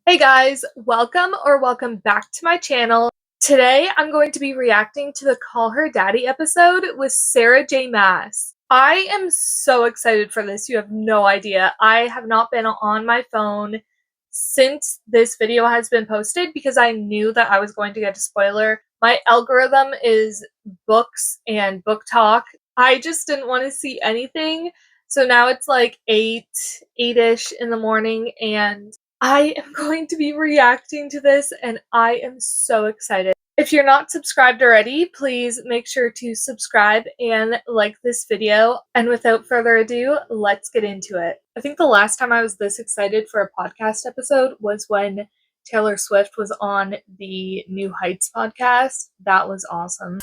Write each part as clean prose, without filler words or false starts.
Hey guys, welcome back to my channel. Today I'm going to be reacting to the Call Her Daddy episode with Sarah J. Maas. I am so excited for this, you have no idea. I have not been on my phone since this video has been posted because I knew that I was going to get a spoiler. My algorithm is books and book talk. I just didn't want to see anything. So now it's like 8-ish in the morning and I am going to be reacting to this and I am so excited. If you're not subscribed already, please make sure to subscribe and like this video. And without further ado, let's get into it. I think the last time I was this excited for a podcast episode was when Taylor Swift was on the New Heights podcast. That was awesome.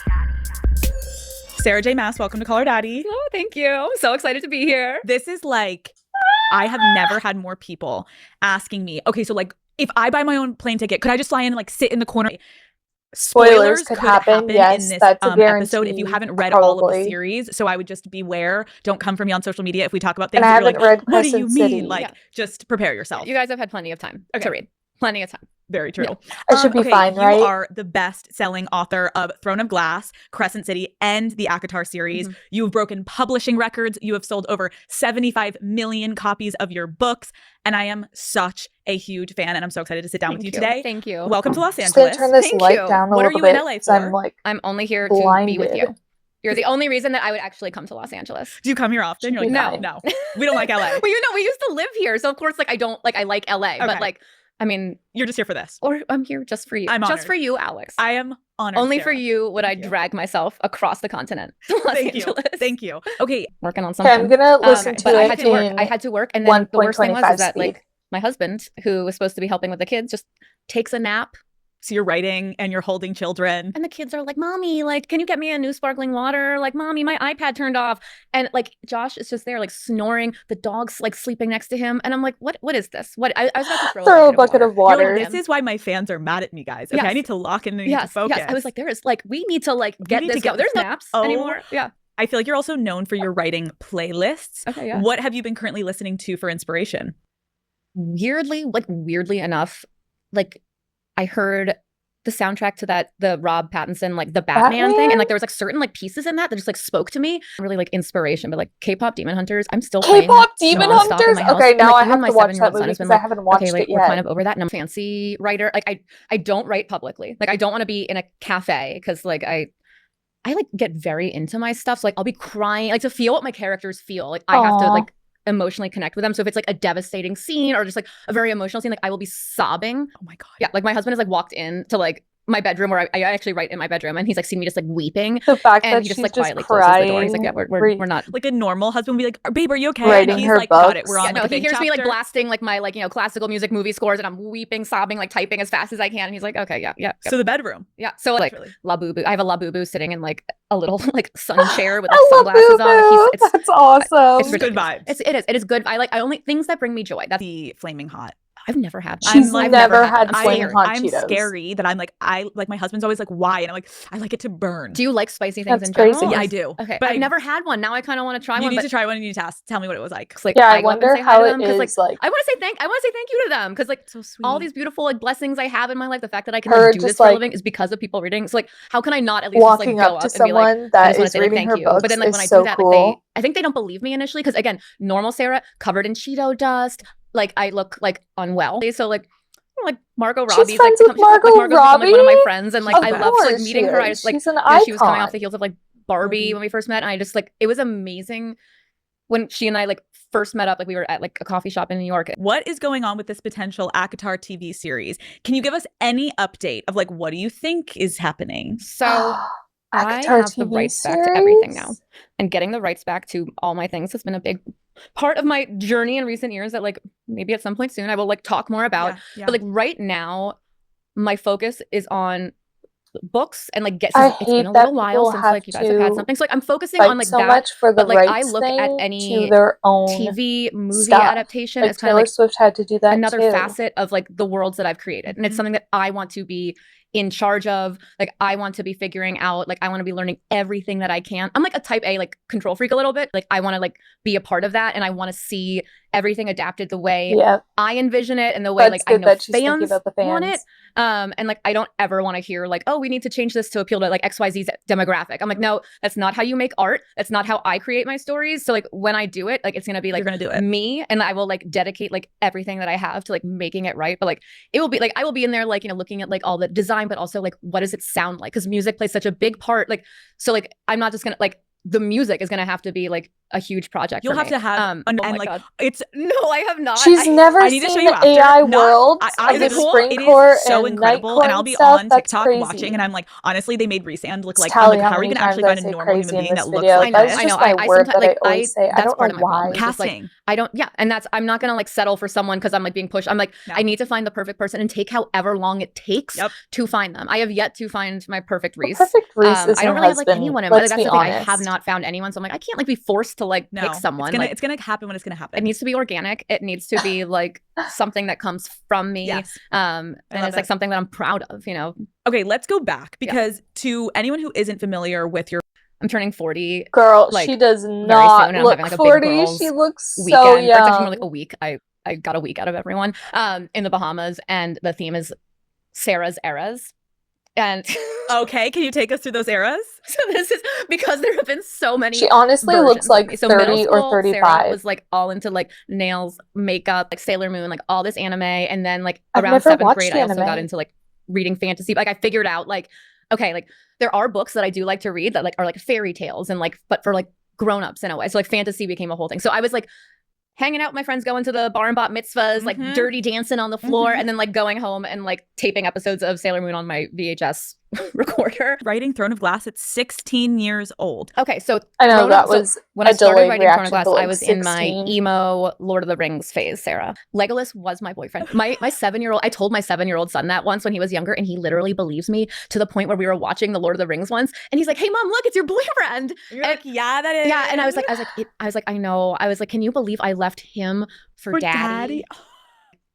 Sarah J. Maas, welcome to Call Her Daddy. Oh, thank you. I'm so excited to be here. This is like, I have never had more people asking me, okay, so like, if I buy my own plane ticket, could I just fly in and like sit in the corner? Spoilers could happen yes, in this that's a guarantee, episode if you haven't read probably. all of the series. So I would just beware. Don't come for me on social media if we talk about things And I that you're haven't like, read what do you Crescent mean? City. Like, just prepare yourself. You guys have had plenty of time to read. Plenty of time. Very true. Yeah. I should be fine, right? You are the best-selling author of Throne of Glass, Crescent City, and the ACOTAR series. You've broken publishing records. You have sold over 75 million copies of your books. And I am such a huge fan, and I'm so excited to sit down with you today. Thank you. Welcome to Los Just gonna Angeles. turn this Thank light you. down a What are little you in bit, LA 'cause I'm for? like I'm only here blinded. to be with you. You're the only reason that I would actually come to Los Angeles. Do you come here often? You're like, No. no, we don't like LA. Well, you know, we used to live here, so of course, like, I like LA, but like, I mean, you're just here for this. or I'm here just for you. I'm just honored. for you, Alex. I am honored. Only Sarah. for you would I Thank you. drag myself across the continent to Los Thank Angeles. you. Thank you. Okay. Working on Okay, something. I'm gonna listen to but it I had to work. in I had to work, and then the worst thing was 1.25 is that speed. like my husband, who was supposed to be helping with the kids, just takes a nap. So you're writing and you're holding children. And the kids are like, Mommy, like, can you get me a new sparkling water? Like, Mommy, my iPad turned off. And like, Josh is just there, like, snoring. The dog's like sleeping next to him. And I'm like, what is this? What? I was about to throw a bucket of You're water. like, this is why my fans are mad at me, guys. Okay, Yes. I need to lock in and need Yes, to focus. yes. I was like, we need to like get need to this get going. There's this naps Oh. anymore. Yeah. I feel like you're also known for your writing playlists. Okay, yeah. What have you been currently listening to for inspiration? Weirdly enough, like I heard the soundtrack to the Rob Pattinson, like the Batman thing. And like there was like certain like pieces in that just like spoke to me. Really like inspiration, but like K-pop Demon Hunters, I'm still playing K-pop Demon nonstop in Hunters? my house. Okay, now I even have to my watch 7-year-old that son movie has been because I like, haven't watched okay, like it we're yet. kind of over that. And I'm a fancy writer. Like I don't write publicly. Like I don't want to be in a cafe because like I like get very into my stuff. So like I'll be crying, like to feel what my characters feel. Like I have to like emotionally connect with them. So if it's like a devastating scene or just like a very emotional scene, like I will be sobbing. Oh my God. Yeah, like my husband has like walked in to like my bedroom where I actually write in my bedroom, and he's like seen me just like weeping. The fact And that he she's just like just quietly closes the door. He's like, crying, yeah, we're not. Like a normal husband would be like, babe, are you okay? Writing and he's her like, got it. books. We're on Yeah, like no, a he big hears me like chapter. blasting like my like, you know, classical music movie scores, and I'm weeping, sobbing, like typing as fast as I can. And he's like, okay, yeah. So the bedroom. Yeah. So like Literally. La Boo Boo. I have a La Boo Boo sitting in like a little like sun chair with like sunglasses on. Like, That's awesome. It's good ridiculous. vibes. It is good. I only things that bring me joy. That's The flaming hot. I've never had. She's I've never had them. flaming hot I'm Cheetos. scary that I'm like, my husband's always like, why? And I'm like, I like it to burn. Do you like spicy things That's in general? crazy. Yeah, I do. Okay, But I've never had one. Now I kind of want to try You one. need but to try one. You need to tell me what it was like. like, Yeah, I go up and wonder say hi how to it them, 'cause, is like. I want to say thank you to them, because like So sweet. all these beautiful like blessings I have in my life, the fact that I can Her like, do just, this for a like, living is because of people reading. So like, how can I not at least just, Walking like, go up to up and be like, someone I that just want to is say like, reading thank her you. books But then like is when I so do that, cool. like, I think they don't believe me initially, because again, normal Sarah covered in Cheeto dust, like I look like unwell. So like Margot She's Robbie's friends like with Margot's Margot become, like, one of my Robbie? friends, and like Of I love like course meeting she her. I is. just like, She's an you know, she was coming icon. off the heels of like Barbie when we first met, and I just like, it was amazing when she and I like first met up. Like we were at like a coffee shop in New York. What is going on with this potential ACOTAR TV series? Can you give us any update of like, what do you think is happening? So I ACOTAR have the TV rights back to everything now, series? and getting the rights back to all my things has been a big part of my journey in recent years that like maybe at some point soon I will like talk more about. Yeah. But like right now, my focus is on books and like I it's hate been a that little while people since have like you guys have had to something. So like I'm focusing fight on like so that. much for the But like I rights look at thing any to their own TV, movie stuff. adaptation Like as kind of Taylor like Swift had to do that another too. facet of like the worlds that I've created. And it's something that I want to be in charge of. Like I want to be figuring out, like I want to be learning everything that I can. I'm like a type A, like control freak a little bit. Like I want to like be a part of that, and I want to see everything adapted the way Yep. I envision it and the way That's like I good know that she's thinking fans about the want it. fans. And like I don't ever want to hear like, oh, we need to change this to appeal to like XYZ's demographic. I'm like, no, that's not how you make art. That's not how I create my stories. So like when I do it, like it's gonna be like You're gonna do it. me, and I will like dedicate like everything that I have to like making it right. But like it will be like I will be in there like, you know, looking at like all the design, but also like what does it sound like? Because music plays such a big part. Like so like I'm not just gonna like the music is gonna have to be like a huge project. You'll for have me. to have oh and my like God. it's No, I have not. She's never I need to show seen you the after. AI Not- world I of the it is- spring it is court so and incredible, night and I'll court be stuff. on That's TikTok crazy. watching, and I'm like, honestly, they made Rhysand look like, I'm Tally like, how how are you many gonna actually times I find a say normal crazy human in being this that looks video. like That's this? just I my word sometimes that I like always say. I that's don't part know of my problem. why. It's just, like, Casting. I don't, yeah, and that's I'm not gonna like settle for someone because I'm like being pushed. I'm like, No. I need to find the perfect person and take however long it takes Yep. to find them. I have yet to find my perfect Well, Reese. perfect Reese is I don't her really have like husband. anyone in my Let's like, be that's the thing. I honest. have not found anyone, so I'm like, I can't like be forced to like No, pick someone. It's gonna Like, it's gonna happen when it's gonna happen. it needs to be organic. It needs to be like something that comes from me. Yes. And it's like something that I'm proud of, you know. Okay, let's go back because to anyone who isn't familiar with your I'm turning 40. Girl, like, she does very not soon, and I'm look having, like, a big 40. girls' She looks so weekend. Or it's actually more young. like a week. I got a week out of everyone in the Bahamas, and the theme is Sarah's eras. And Okay, can you take us through those eras? so this is because there have been so many. She honestly versions looks of like me. So 30 middle or school, 35. Sarah was like all into like nails, makeup, like Sailor Moon, like all this anime. And then like I've around never 7th watched grade, I also got anime. into like reading fantasy. Like I figured out like, okay, like there are books that I do like to read that like are like fairy tales and like, but for like grown-ups in a way. So like fantasy became a whole thing. So I was like hanging out with my friends, going to the bar and bat mitzvahs, like dirty dancing on the floor, and then like going home and like taping episodes of Sailor Moon on my VHS recorder. Writing Throne of Glass at 16 years old. Okay, so I know Throne that of- so was when a I started delayed writing Throne of reaction Glass, to, like, I was in my 16. emo Lord of the Rings phase, Sarah. Legolas was my boyfriend. My 7-year-old, I told my 7-year-old son that once when he was younger, and he literally believes me to the point where we were watching the Lord of the Rings once, and he's like, "Hey, Mom, look, it's your boyfriend." You're like, yeah, that is. Yeah, and I was like, I know. I was like, can you believe I left him for daddy?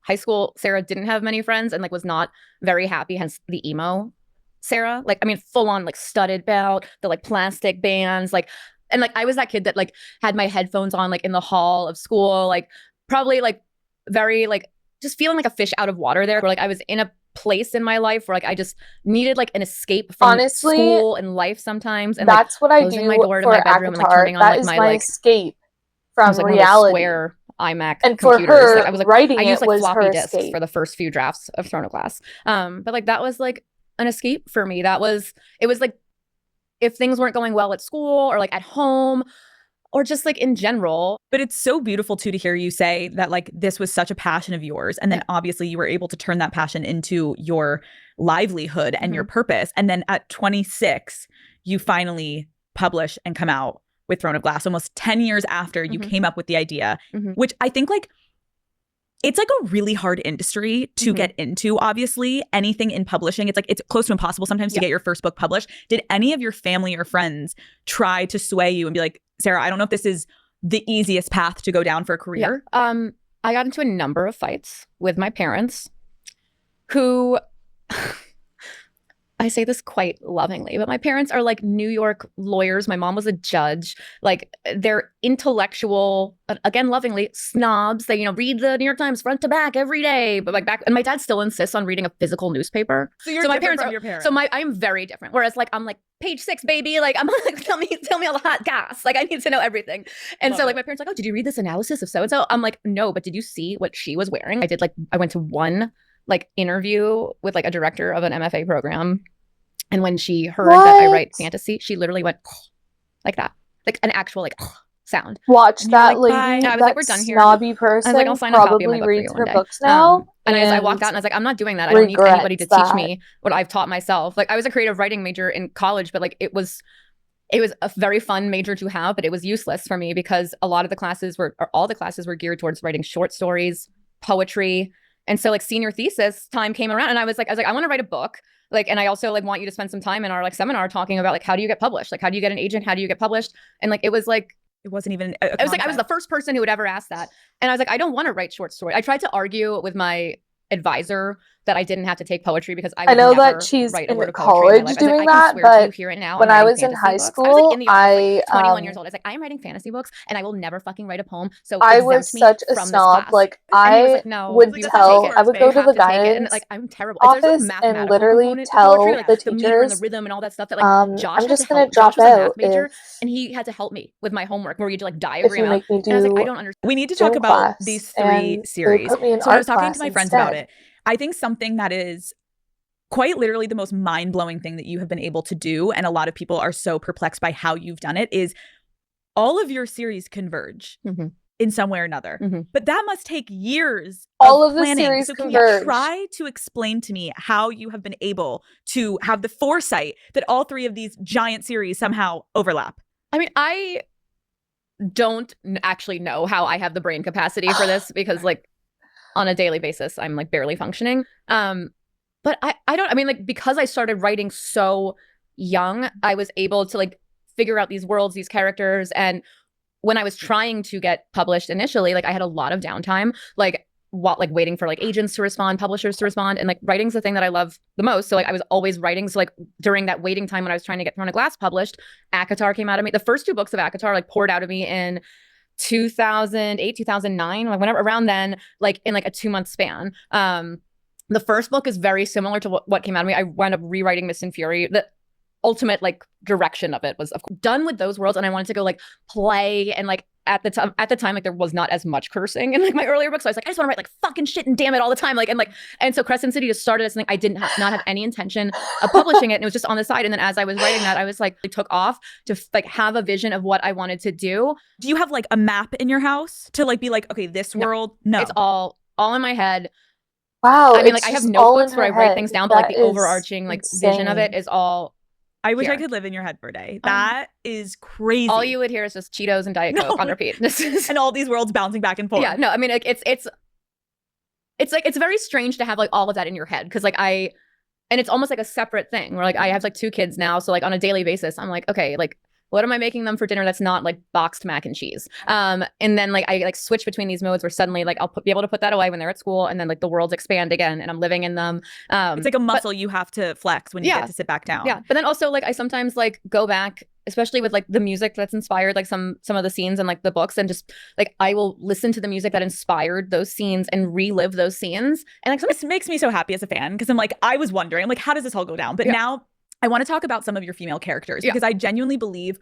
High school, Sarah didn't have many friends and like was not very happy, hence the emo Sarah. Like, I mean, full on like studded belt, the like plastic bands, like, and like I was that kid that like had my headphones on like in the hall of school, like probably like very like just feeling like a fish out of water there. Where like I was in a place in my life where like I just needed like an escape from Honestly, school and life sometimes. And that's like, what I closing do my door to for my bedroom and like Akatar. turning on That like is my my like escape it from was like one of those reality. square iMac And for computers. her, Like I was like writing I used it like was floppy her disks escape. for the first few drafts of Throne of Glass. But like that was like an escape for me. It was like if things weren't going well at school or like at home or just like in general. But it's so beautiful too to hear you say that like this was such a passion of yours. And then obviously you were able to turn that passion into your livelihood and your purpose. And then at 26, you finally publish and come out with Throne of Glass almost 10 years after you came up with the idea, which I think like it's like a really hard industry to get into, obviously. Anything in publishing, it's like it's close to impossible sometimes to get your first book published. Did any of your family or friends try to sway you and be like, Sarah, I don't know if this is the easiest path to go down for a career? Yeah. I got into a number of fights with my parents who I say this quite lovingly, but my parents are like New York lawyers. My mom was a judge. Like they're intellectual, again, lovingly snobs. They, you know, read the New York Times front to back every day. But like back, and my dad still insists on reading a physical newspaper. So my parents from are your parents. So I'm very different. Whereas like I'm like page 6, baby. Like I'm like tell me all the hot gas. Like I need to know everything. And Love so like it. my parents are like, oh, did you read this analysis of so and so? I'm like, no, but did you see what she was wearing? I went to one like interview with like a director of an MFA program. And when she heard that I write fantasy, she literally went like that, like an actual like sound. Watch that like, lady. Yeah, I was that like, we're done here. snobby person I was like, I'll sign a copy of my probably book for you reads one her day. books now. And I walked out and I was like, I'm not doing that. I don't need anybody to teach me what I've taught myself. Like I was a creative writing major in college, but like it was a very fun major to have, but it was useless for me because a lot of the classes were, or all the classes were geared towards writing short stories, poetry. And so like senior thesis time came around and I was like, I want to write a book. Like, and I also like want you to spend some time in our like seminar talking about like, how do you get published? Like, how do you get an agent? How do you get published? And like, it was like, it wasn't even I was like, I was the first person who would ever ask that. And I was like, I don't want to write short stories. I tried to argue with my advisor that I didn't have to take poetry because I I would know never that she's write a in word of poetry in my college life. I was doing like, I can that, swear to you but here and now, when I'm I writing was in fantasy high books. I was like in school, the office, like 21 years old. I was like, I am writing fantasy books and I will never fucking write a poem. So I was exempt me such a from this snob. class. Like, And he was I like, no, would you have to take tell, it. I would You go to have the to take it. And guidance like, I'm terrible. There's a office and mathematical literally component to poetry, tell like the the meter and the teachers, rhythm and all that stuff that like Josh I'm had to just gonna help. drop Josh was a math out major and he had to help me with my homework where you like if you diagram out. make me And I was like, I do don't understand. We need to talk gym about class, these and 3 they series. put me in So when I was art talking to class my friends about instead. it, I think something that is quite literally the most mind-blowing thing that you have been able to do, and a lot of people are so perplexed by how you've done it, is all of your series converge in some way or another. But that must take years All of the planning. series So can converge. you try to explain to me how you have been able to have the foresight that all 3 of these giant series somehow overlap? I mean, I don't actually know how I have the brain capacity for this because like on a daily basis, I'm like barely functioning. But I don't, I mean, like, because I started writing so young, I was able to like figure out these worlds, these characters. And when I was trying to get published initially, like I had a lot of downtime, like waiting for like agents to respond, publishers to respond. And like writing's the thing that I love the most. So like I was always writing. So like during that waiting time when I was trying to get Throne of Glass published, ACOTAR came out of me. The first 2 books of ACOTAR like poured out of me in 2008, 2009, like whenever around then, like in like a 2-month span. The first book is very similar to what came out of me. I wound up rewriting Mist and Fury. The ultimate like direction of it was of course done with those worlds, and I wanted to go like play and like at the time like there was not as much cursing in like my earlier books, so I was like I just want to write like fucking shit and damn it all the time, like and so Crescent City just started as something I didn't not have any intention of publishing it, and it was just on the side. And then as I was writing that, I was like, it took off to like have a vision of what I wanted to do. Do you have like a map in your house to like be like, okay, this world? No, it's all in my head. Wow. I mean, like I have notebooks where I write things down, but like the overarching like vision of it insane. is all. I wish I here. could live in your head for a day. That is crazy. All you would hear is just Cheetos and Diet Coke on repeat. And all these worlds bouncing back and forth. Yeah, no, I mean, like, it's like, it's very strange to have like all of that in your head. Cause like and it's almost like a separate thing where like I have like 2 kids now. So like on a daily basis, I'm like, okay, like what am I making them for dinner that's not like boxed mac and cheese? And then like I like switch between these modes where suddenly like I'll be able to put that away when they're at school, and then like the worlds expand again and I'm living in them. It's like a muscle you have to flex when you get to sit back down. Yeah. But then also like I sometimes like go back, especially with like the music that's inspired like some of the scenes and like the books, and just like I will listen to the music that inspired those scenes and relive those scenes. And like this makes me so happy as a fan, because I'm like, I was wondering, I'm like, how does this all go down? But now I want to talk about some of your female characters, because I genuinely believe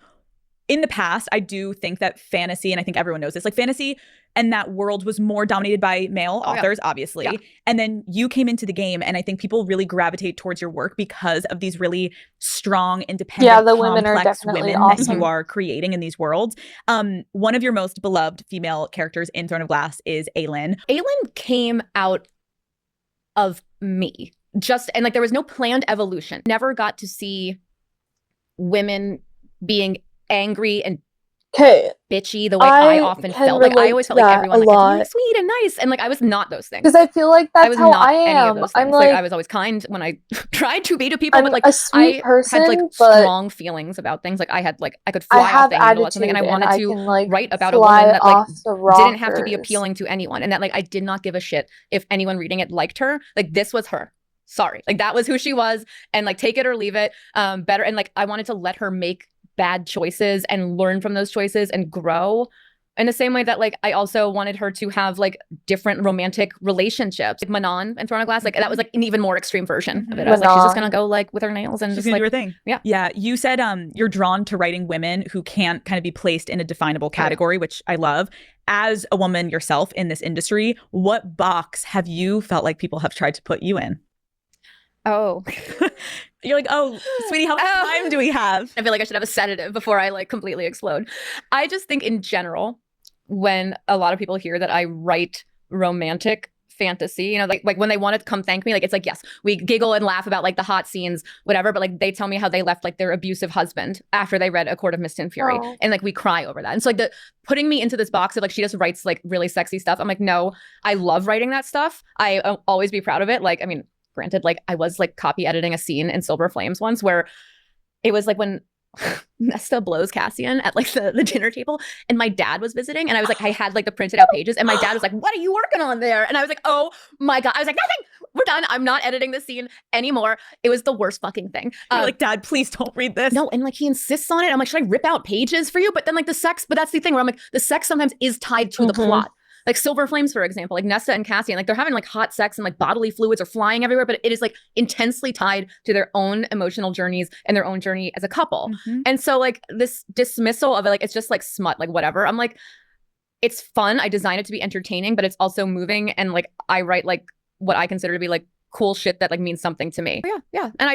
in the past, I do think that fantasy, and I think everyone knows this, like fantasy and that world was more dominated by male authors, obviously. And then you came into the game, and I think people really gravitate towards your work because of these really strong, independent, the women are definitely awesome. that you are creating in these worlds. One of your most beloved female characters in Throne of Glass is Aelin. Aelin came out of me. And like there was no planned evolution. Never got to see women being angry and bitchy the way I often felt. Like I always felt like everyone like had to be like sweet and nice, and like I was not those things. Because I feel like that's how I am. I'm like I was always kind when I tried to be to people, but like a sweet person, had like strong feelings about things. Like I could fly off the handle at something, and I wanted to write about a woman that like didn't have to be appealing to anyone, and that like I did not give a shit if anyone reading it liked her. Like this was her. Sorry, like that was who she was, and like take it or leave it. Better, and like I wanted to let her make bad choices and learn from those choices and grow, in the same way that like I also wanted her to have like different romantic relationships. Like Manon and Throne of Glass, like that was like an even more extreme version of it. I was like, she's just gonna go like with her nails and she's just gonna like do her thing. Yeah. You said you're drawn to writing women who can't kind of be placed in a definable category, which I love. As a woman yourself in this industry, what box have you felt like people have tried to put you in? Oh. You're like, oh, sweetie, how much time do we have? I feel like I should have a sedative before I like completely explode. I just think in general, when a lot of people hear that I write romantic fantasy, you know, like when they want to come thank me, like it's like, yes, we giggle and laugh about like the hot scenes, whatever, but like they tell me how they left like their abusive husband after they read A Court of Mist and Fury. And like we cry over that. And so like putting me into this box of like she just writes like really sexy stuff, I'm like, no, I love writing that stuff. I'll always be proud of it. Like, I mean, granted, like I was like copy editing a scene in Silver Flames once where it was like when Nesta blows Cassian at like the dinner table, and my dad was visiting, and I was like, I had like the printed out pages, and my dad was like, what are you working on there? And I was like, oh my God. I was like, nothing. we're done. I'm not editing the scene anymore. It was the worst fucking thing. You're like, Dad, please don't read this. No, and like he insists on it. I'm like, should I rip out pages for you? But then like the sex, but that's the thing where I'm like, the sex sometimes is tied to the plot. Like Silver Flames, for example, like Nesta and Cassian, like they're having like hot sex and like bodily fluids are flying everywhere, but it is like intensely tied to their own emotional journeys and their own journey as a couple. And so like this dismissal of it, like it's just like smut, like whatever. I'm like, it's fun. I design it to be entertaining, but it's also moving. And like I write like what I consider to be like cool shit that like means something to me. Yeah. And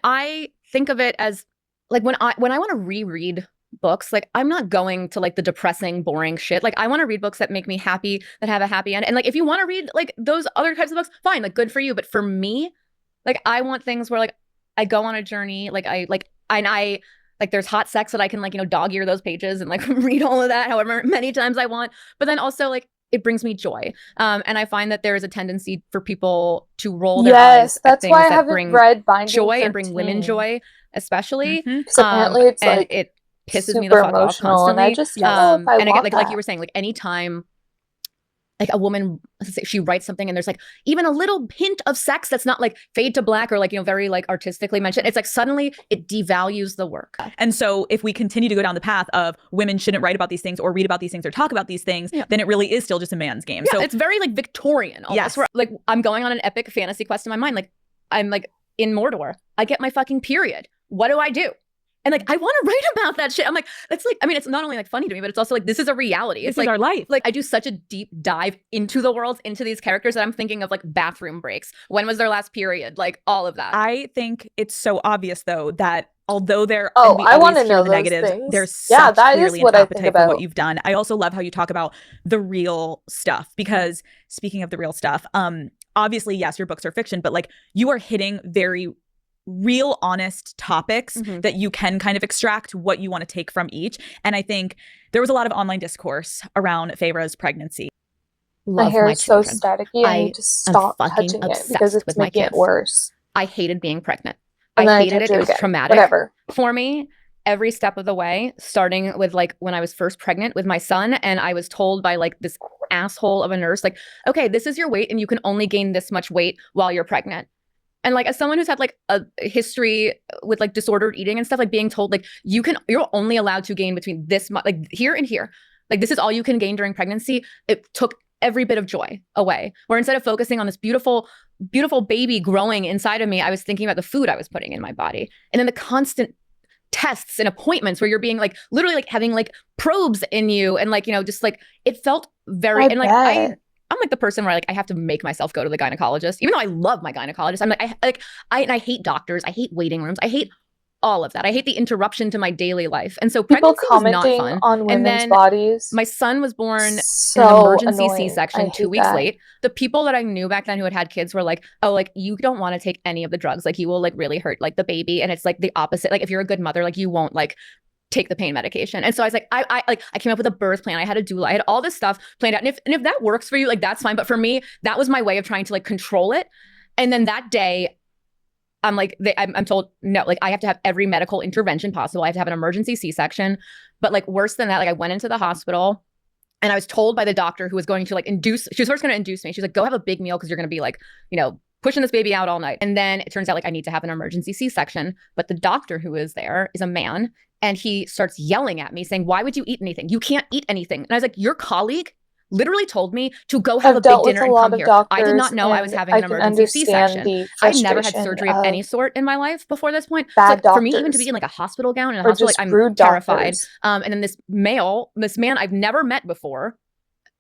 I think of it as like when I want to reread books, like I'm not going to like the depressing, boring shit. Like I want to read books that make me happy, that have a happy end. And like if you want to read like those other types of books, fine, like good for you. But for me, like I want things where like I go on a journey, like I there's hot sex that I can like, dog ear those pages and like read all of that however many times I want. But then also like it brings me joy. And I find that there is a tendency for people to roll their eyes at that's things why I that haven't bring read Binding joy 13. and bring women joy, especially. Because apparently it's and like it pisses super me the fuck off emotional, constantly. and I just don't know if I and want again, like you were saying, like anytime like a woman, let's say she writes something and there's like even a little hint of sex that's not like fade to black or like, very like artistically mentioned. It's like suddenly it devalues the work. And so if we continue to go down the path of women shouldn't write about these things or read about these things or talk about these things, then it really is still just a man's game. Yeah, so it's very like Victorian almost. Yes. Where, like I'm going on an epic fantasy quest in my mind. Like I'm like in Mordor. I get my fucking period. What do I do? And like, I want to write about that shit. I'm like, it's like, I mean, it's not only like funny to me, but it's also like, this is a reality. It's this is like our life. Like I do such a deep dive into the worlds, into these characters that I'm thinking of like bathroom breaks. When was their last period? Like all of that. I think it's so obvious though that although there, I want to know the those negatives, things. there's Yeah, such that is clearly what an I think appetite for about. what you've done. I also love how you talk about the real stuff, because speaking of the real stuff, obviously, yes, your books are fiction, but like you are hitting very real, honest topics that you can kind of extract what you want to take from each. And I think there was a lot of online discourse around Feyre's pregnancy. My hair is so staticky. I need to stop touching it because it's making it worse. I hated being pregnant. And I hated it. It was traumatic. Whatever. For me, every step of the way, starting with like when I was first pregnant with my son, and I was told by like this asshole of a nurse, like, okay, this is your weight and you can only gain this much weight while you're pregnant. And like as someone who's had like a history with like disordered eating and stuff, like being told like you're only allowed to gain between this much, like here and here, like this is all you can gain during pregnancy. It took every bit of joy away. Where instead of focusing on this beautiful, beautiful baby growing inside of me, I was thinking about the food I was putting in my body, and then the constant tests and appointments where you're being like literally like having like probes in you, and like just like it felt very and like I'm like the person where I have to make myself go to the gynecologist, even though I love my gynecologist. I'm like, I hate doctors. I hate waiting rooms. I hate all of that. I hate the interruption to my daily life. And so people pregnancy was not fun. On women's and then bodies. My son was born in So an emergency annoying. C-section 2 weeks late. The people that I knew back then who had kids were like, oh, like you don't want to take any of the drugs. Like you will like really hurt like the baby. And it's like the opposite. Like if you're a good mother, like you won't like take the pain medication. And so I was like, I came up with a birth plan. I had a doula. I had all this stuff planned out. And if that works for you, like that's fine. But for me, that was my way of trying to like control it. And then that day, I'm like, I'm told, no, like I have to have every medical intervention possible. I have to have an emergency C-section. But like worse than that, like I went into the hospital and I was told by the doctor who was going to like induce, she was first going to induce me. She's like, go have a big meal because you're going to be like, pushing this baby out all night. And then it turns out like I need to have an emergency C-section. But the doctor who is there is a man. And he starts yelling at me saying, why would you eat anything? You can't eat anything. And I was like, your colleague literally told me to go have a big dinner and come here. I did not know I was having an emergency C-section. I never had surgery of any sort in my life before this point. So like, for me, even to be in like a hospital gown in a hospital, like I'm terrified. And then this man I've never met before,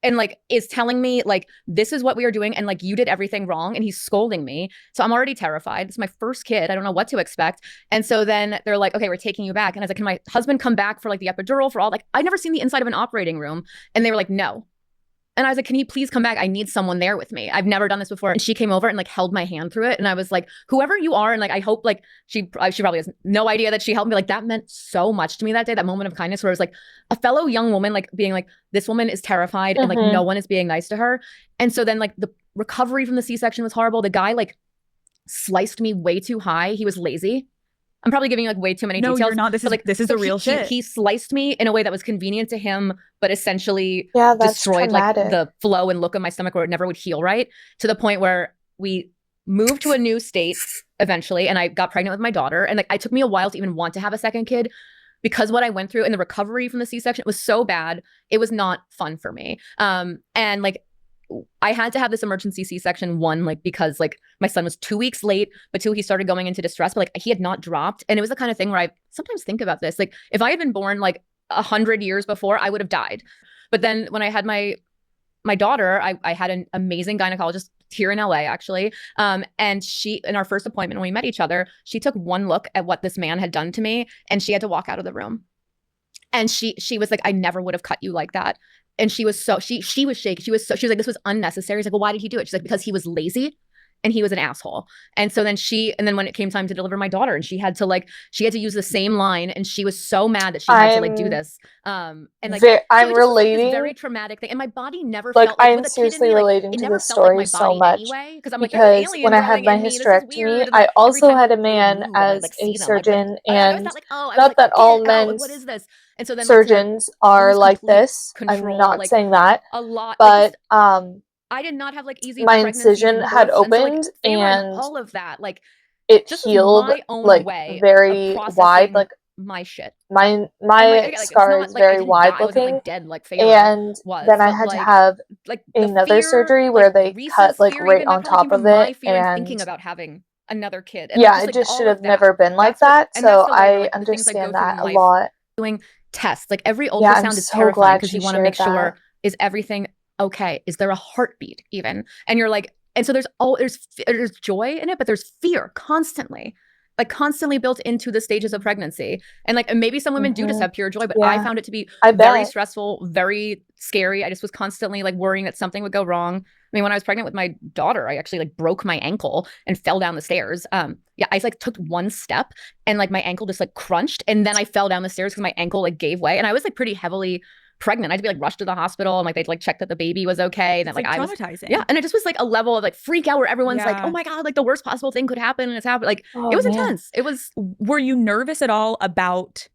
and like is telling me like this is what we are doing and like you did everything wrong, and he's scolding me. So I'm already terrified. It's my first kid. I don't know what to expect. And so then they're like, okay, we're taking you back. And I was like, can my husband come back for like the epidural for all, like I'd never seen the inside of an operating room. And they were like, no. And I was like, can you please come back? I need someone there with me. I've never done this before. And she came over and like held my hand through it. And I was like, whoever you are. And like, I hope like she probably has no idea that she helped me. Like that meant so much to me that day, that moment of kindness where it was like a fellow young woman, like being like, this woman is terrified and like no one is being nice to her. And so then like the recovery from the C-section was horrible. The guy like sliced me way too high. He was lazy. I'm probably giving you like way too many details. No, you're not. This is the real shit. He sliced me in a way that was convenient to him, but essentially that's destroyed traumatic. like the flow and look of my stomach where it never would heal right, to the point where moved to a new state eventually, and I got pregnant with my daughter. And like, it took me a while to even want to have a second kid because what I went through in the recovery from the C-section was so bad. It was not fun for me. And like, I had to have this emergency C-section, one, like, because like my son was 2 weeks late, but two, he started going into distress, but like he had not dropped. And it was the kind of thing where I sometimes think about this. Like, if I had been born like 100 years before, I would have died. But then when I had my daughter, I had an amazing gynecologist here in LA, actually. And she, in our first appointment when we met each other, she took one look at what this man had done to me and she had to walk out of the room. And she was like, I never would have cut you like that. And she was so, she was shaking. She was like, this was unnecessary. She's like, well, why did he do it? She's like, because he was lazy and he was an asshole. And so then when it came time to deliver my daughter, and she had to use the same line, and she was so mad that she had to like do this. And like, I'm so relating. this very traumatic thing, and my body never like felt like, I'm seriously relating to this story so much because I'm like, because when I had my hysterectomy, I also had a man as a surgeon, and not that all men what is this? And so then surgeons are like this. I'm not saying that, a lot, but I did not have like easy my incision had opened, and all of that, like it just healed my own like way very wide, like my shit. my like, scar is very wide looking, dead like and then I had to have another surgery where they cut like right on top of it, and thinking about having another kid. And yeah, it just should have never been like that. So I understand that a lot. Doing tests, like every ultrasound is terrifying because you want to make sure, is everything okay? Is there a heartbeat even? And you're like, and so there's joy in it, but there's fear constantly built into the stages of pregnancy. And like, maybe some women do just have pure joy, but I found it to be very stressful, very scary. I just was constantly like worrying that something would go wrong. I mean, when I was pregnant with my daughter, I actually like broke my ankle and fell down the stairs. I like took one step and like my ankle just like crunched, and then I fell down the stairs because my ankle like gave way, and I was like pretty heavily pregnant. I had to be like rushed to the hospital, and like they'd like check that the baby was okay. And then like I was traumatizing. and it just was like a level of like freak out where everyone's like, oh my God, like the worst possible thing could happen, and it's happened. Like it was intense. It was. Were you nervous at all about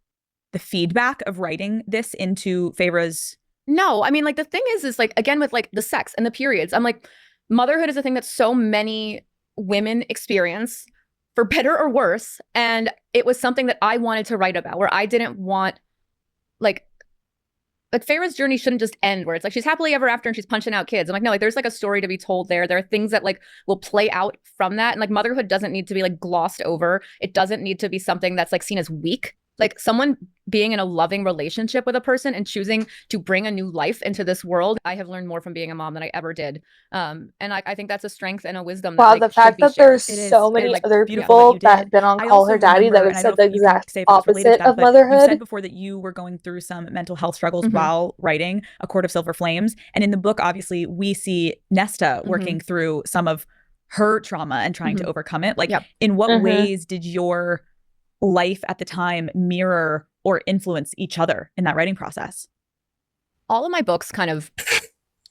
the feedback of writing this into Feyre's? No, I mean, like the thing is like, again, with like the sex and the periods, I'm like, motherhood is a thing that so many women experience, for better or worse. And it was something that I wanted to write about, where I didn't want like Feyre's journey shouldn't just end where it's like she's happily ever after and she's punching out kids. I'm like, no, like there's like a story to be told there. There are things that like will play out from that. And like motherhood doesn't need to be like glossed over. It doesn't need to be something that's like seen as weak. Like someone being in a loving relationship with a person and choosing to bring a new life into this world. I have learned more from being a mom than I ever did. And I think that's a strength and a wisdom. Wow, that, like, the fact that there's so many other people that have been on Call Her Daddy that have said the exact opposite of motherhood. You said before that you were going through some mental health struggles while writing A Court of Silver Flames. And in the book, obviously, we see Nesta working through some of her trauma and trying to overcome it. Like, in what ways did your life at the time mirror or influence each other in that writing process? All of my books kind of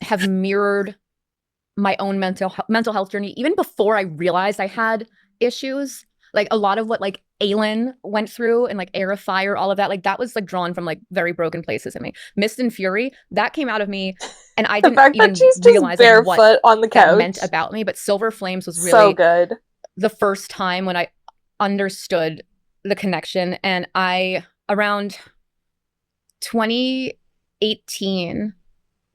have mirrored my own mental health journey, even before I realized I had issues. Like a lot of what like Aelin went through and like Air of Fire, all of that, like that was like drawn from like very broken places in me. Mist and Fury, that came out of me, and I didn't even realize what on the couch that meant about me. But Silver Flames was really so good. The first time when I understood the connection. And I, around 2018,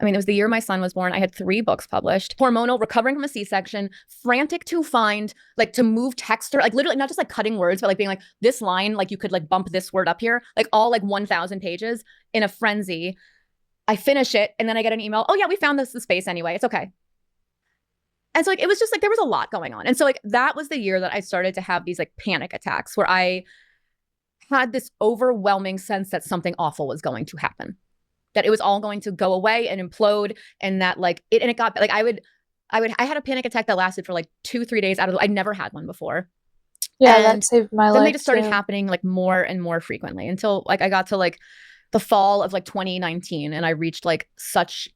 I mean, it was the year my son was born, I had 3 books published, hormonal, recovering from a C-section, frantic to find, like to move text, or like literally not just like cutting words, but like being like, this line, like you could like bump this word up here, like all like 1,000 pages in a frenzy. I finish it and then I get an email, oh yeah, we found the space anyway, it's okay. And so like, it was just like, there was a lot going on. And so like, that was the year that I started to have these like panic attacks where I had this overwhelming sense that something awful was going to happen, that it was all going to go away and implode. And that like it got like, I had a panic attack that lasted for like 2-3 days I'd never had one before. Yeah, and that saved my life. Then they just started happening like more and more frequently until like I got to like the fall of like 2019, and I reached like such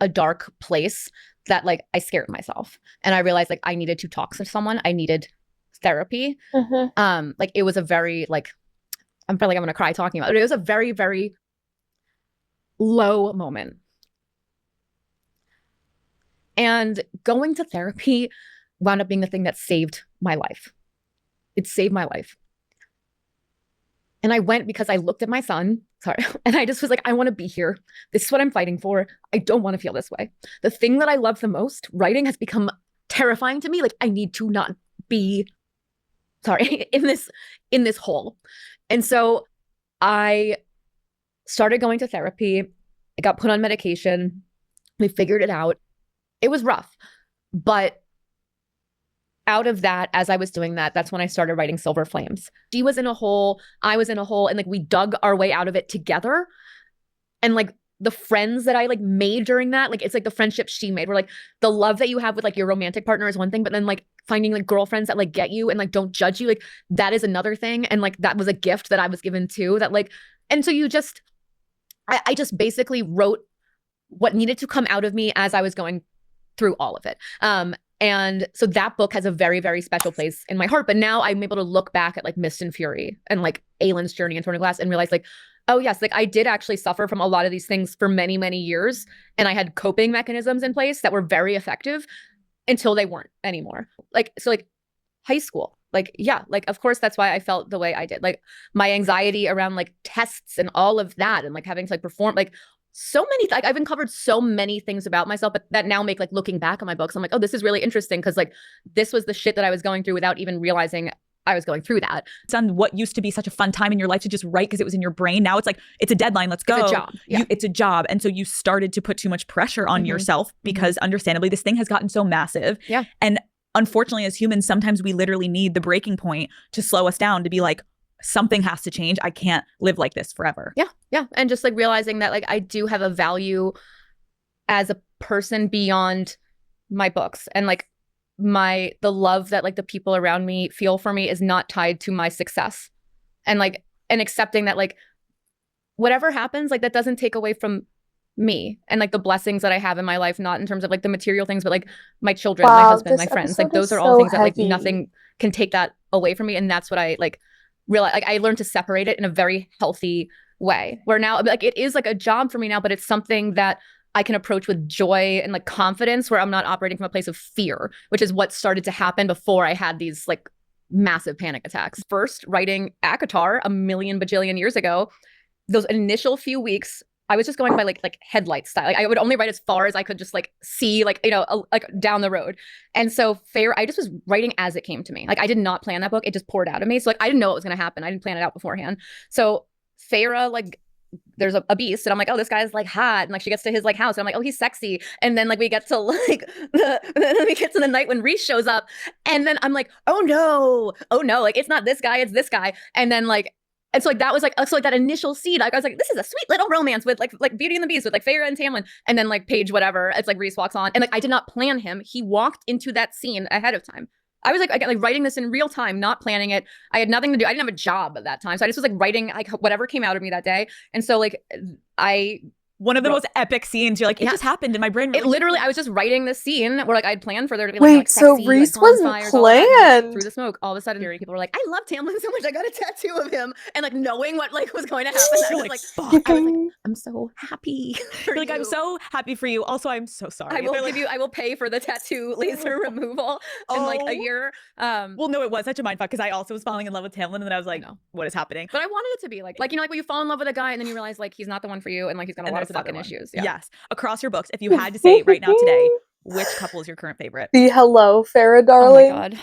a dark place that like I scared myself, and I realized like I needed to talk to someone. I needed therapy. Like it was a very like, I'm probably like I'm gonna cry talking about it. It was a very, very low moment. And going to therapy wound up being the thing that saved my life. It saved my life. And I went because I looked at my son, and I just was like, I want to be here. This is what I'm fighting for. I don't want to feel this way. The thing that I love the most, writing, has become terrifying to me. Like, I need to not be, in this hole. And so I started going to therapy. I got put on medication. We figured it out. It was rough. But out of that, as I was doing that, that's when I started writing Silver Flames. She was in a hole, I was in a hole, and like we dug our way out of it together. And like the friends that I like made during that, like it's like the friendships she made, were like the love that you have with like your romantic partner is one thing, but then like finding like girlfriends that like get you and like don't judge you, like that is another thing. And like that was a gift that I was given too, that like, and so you just, I just basically wrote what needed to come out of me as I was going through all of it. And so that book has a very, very special place in my heart. But now I'm able to look back at like Mist and Fury and like Aylin's journey in Throne of Glass and realize like, oh yes, like I did actually suffer from a lot of these things for many, many years. And I had coping mechanisms in place that were very effective until they weren't anymore. Like, so like high school, like, yeah, like, of course, that's why I felt the way I did. Like my anxiety around like tests and all of that and like having to like perform, like so many, like I've uncovered so many things about myself, but that now make like looking back on my books, I'm like, oh, this is really interesting. Cause like this was the shit that I was going through without even realizing I was going through that. It's on what used to be such a fun time in your life to just write because it was in your brain. Now it's like, it's a deadline. Let's go. It's a job. Yeah. It's a job. And so you started to put too much pressure on yourself because understandably this thing has gotten so massive. Yeah. And unfortunately, as humans, sometimes we literally need the breaking point to slow us down, to be like, something has to change. I can't live like this forever. Yeah. Yeah. And just like realizing that like I do have a value as a person beyond my books, and like the love that like the people around me feel for me is not tied to my success. And like, and accepting that like whatever happens, like that doesn't take away from me and like the blessings that I have in my life, not in terms of like the material things, but like my children, my husband, my friends, like those are all things that like nothing can take that away from me. And that's what I like realize. Like I learned to separate it in a very healthy way, where now like it is like a job for me now, but it's something that I can approach with joy and like confidence, where I'm not operating from a place of fear, which is what started to happen before I had these like massive panic attacks. First, writing ACOTAR a million bajillion years ago, those initial few weeks, I was just going by like headlight style. Like I would only write as far as I could just like see, like, you know, like down the road. And so I just was writing as it came to me. Like I did not plan that book. It just poured out of me. So like I didn't know what was going to happen. I didn't plan it out beforehand. So Feyre, like there's a beast and I'm like, oh, this guy's like hot. And like she gets to his like house and I'm like, oh, he's sexy. And then like we get to like then we get to the night when Rhys shows up. And then I'm like, oh no, like it's not this guy, it's this guy. And then like, and so like that was like, so like that initial seed, like I was like, this is a sweet little romance with like Beauty and the Beast with like Feyre and Tamlin. And then like Paige, whatever, it's like Rhys walks on. And like I did not plan him. He walked into that scene ahead of time. I was like writing this in real time, not planning it. I had nothing to do. I didn't have a job at that time. So I just was like writing like whatever came out of me that day. And so like one of the most epic scenes. You're like, it just happened in my brain. It literally, I was just writing this scene where like I'd planned for there to be like sexy, so Rhys like, wasn't fires, planned. Through the smoke, all of a sudden people were like, I love Tamlin so much, I got a tattoo of him. And like knowing what like was going to happen, I was like, fuck. I was like, I'm so happy for like, you. I'm so happy for you. Also, I'm so sorry. I will pay for the tattoo laser removal in like a year. Well, no, it was such a mindfuck because I also was falling in love with Tamlin and then I was like, what is happening? But I wanted it to be like, you know, like when you fall in love with a guy and then you realize like he's not the one for you and like he's got a lot of fucking issues. Yeah. Yes. Across your books, if you had to say right now today, which couple is your current favorite? The hello, Feyre, darling. Oh my God.